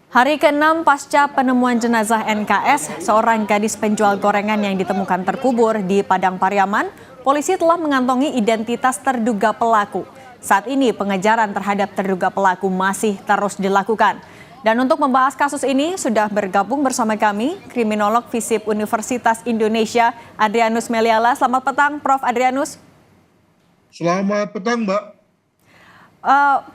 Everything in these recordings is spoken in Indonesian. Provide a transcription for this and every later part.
Hari ke-6 pasca penemuan jenazah NKS, seorang gadis penjual gorengan yang ditemukan terkubur di Padang Pariaman, polisi telah mengantongi identitas terduga pelaku. Saat ini pengejaran terhadap terduga pelaku masih terus dilakukan. Dan untuk membahas kasus ini sudah bergabung bersama kami kriminolog FISIP Universitas Indonesia Adrianus Meliala. Selamat petang Prof. Adrianus. Selamat petang Mbak.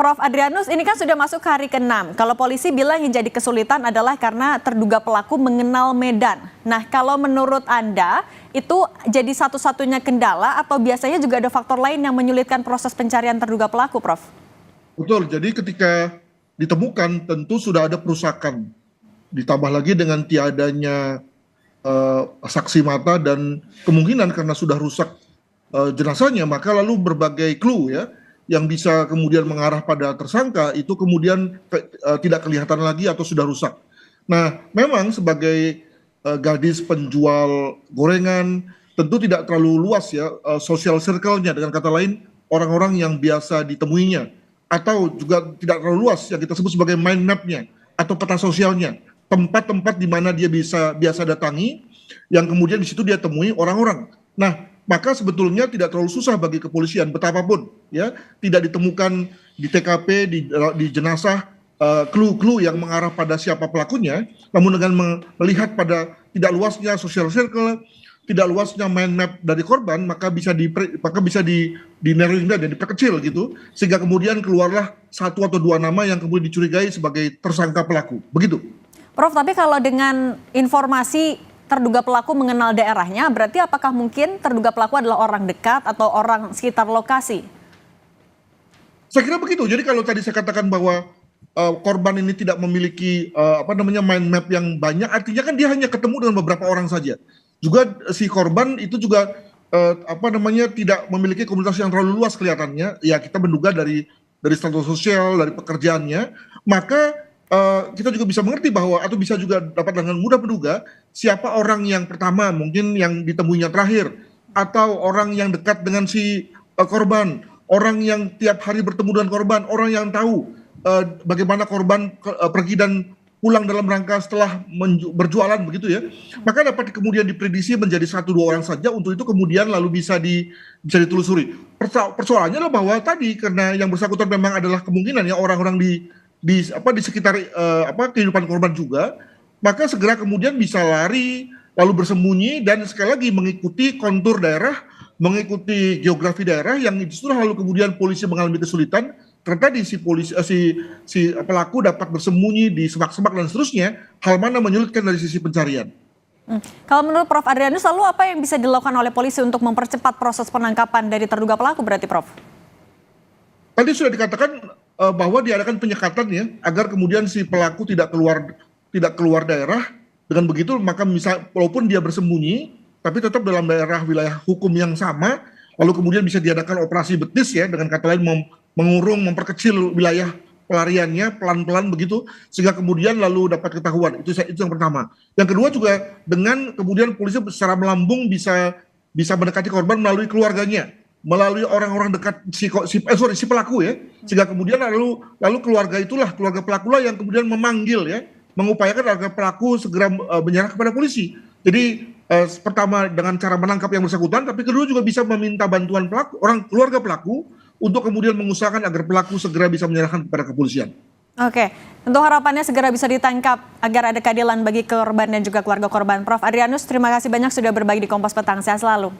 Prof. Adrianus, ini kan sudah masuk ke hari ke-6. Kalau polisi bilang yang jadi kesulitan adalah karena terduga pelaku mengenal medan. Nah, kalau menurut Anda, itu jadi satu-satunya kendala atau biasanya juga ada faktor lain yang menyulitkan proses pencarian terduga pelaku, Prof? Betul, jadi ketika ditemukan tentu sudah ada perusakan. Ditambah lagi dengan tiadanya saksi mata dan kemungkinan karena sudah rusak jenazahnya, maka lalu berbagai clue ya yang bisa kemudian mengarah pada tersangka itu kemudian tidak kelihatan lagi atau sudah rusak. Nah, memang sebagai gadis penjual gorengan tentu tidak terlalu luas ya social circle-nya, dengan kata lain orang-orang yang biasa ditemuinya, atau juga tidak terlalu luas yang kita sebut sebagai mind map-nya atau peta sosialnya, tempat-tempat di mana dia biasa datangi yang kemudian di situ dia temui orang-orang. Nah, maka sebetulnya tidak terlalu susah bagi kepolisian betapapun ya tidak ditemukan di TKP di jenazah clue-clue yang mengarah pada siapa pelakunya, namun dengan melihat pada tidak luasnya social circle, tidak luasnya mind map dari korban, maka bisa di narrowing down dan diperkecil gitu, sehingga kemudian keluarlah satu atau dua nama yang kemudian dicurigai sebagai tersangka pelaku. Begitu. Prof, tapi kalau dengan informasi terduga pelaku mengenal daerahnya, berarti apakah mungkin terduga pelaku adalah orang dekat atau orang sekitar lokasi? Saya kira begitu. Jadi kalau tadi saya katakan bahwa korban ini tidak memiliki mind map yang banyak, artinya kan dia hanya ketemu dengan beberapa orang saja. Juga si korban itu juga tidak memiliki komunitas yang terlalu luas kelihatannya. Ya kita menduga dari status sosial, dari pekerjaannya, maka kita juga bisa mengerti bahwa atau bisa juga dapat dengan mudah menduga siapa orang yang pertama mungkin yang ditemuinya terakhir, atau orang yang dekat dengan si korban, orang yang tiap hari bertemu dengan korban, orang yang tahu bagaimana korban pergi dan pulang dalam rangka setelah berjualan begitu ya, maka dapat kemudian diprediksi menjadi 1-2 orang saja. Untuk itu kemudian lalu bisa ditelusuri. Persoalannya adalah bahwa tadi karena yang bersangkutan memang adalah kemungkinan ya orang-orang di sekitar kehidupan korban juga, maka segera kemudian bisa lari lalu bersembunyi dan sekali lagi mengikuti kontur daerah, mengikuti geografi daerah yang justru lalu kemudian polisi mengalami kesulitan karena tadi si pelaku dapat bersembunyi di semak-semak dan seterusnya, hal mana menyulitkan dari sisi pencarian. Kalau menurut Prof. Adrianus, lalu apa yang bisa dilakukan oleh polisi untuk mempercepat proses penangkapan dari terduga pelaku berarti, Prof? Tadi sudah dikatakan bahwa diadakan penyekatan ya agar kemudian si pelaku tidak keluar daerah. Dengan begitu maka walaupun dia bersembunyi tapi tetap dalam daerah wilayah hukum yang sama, lalu kemudian bisa diadakan operasi betis ya, dengan kata lain mengurung, memperkecil wilayah pelariannya pelan-pelan begitu sehingga kemudian lalu dapat ketahuan. Itu yang pertama. Yang kedua juga dengan kemudian polisi secara melambung bisa mendekati korban melalui keluarganya, melalui orang-orang dekat si pelaku ya, sehingga kemudian lalu keluarga pelaku lah yang kemudian memanggil ya, mengupayakan agar pelaku segera menyerah kepada polisi. Jadi pertama dengan cara menangkap yang bersangkutan, tapi kedua juga bisa meminta bantuan keluarga pelaku untuk kemudian mengusahakan agar pelaku segera bisa menyerahkan kepada kepolisian. Oke, tentu harapannya segera bisa ditangkap agar ada keadilan bagi korban dan juga keluarga korban. Prof. Adrianus, terima kasih banyak sudah berbagi di Kompas Petang. Sehat selalu.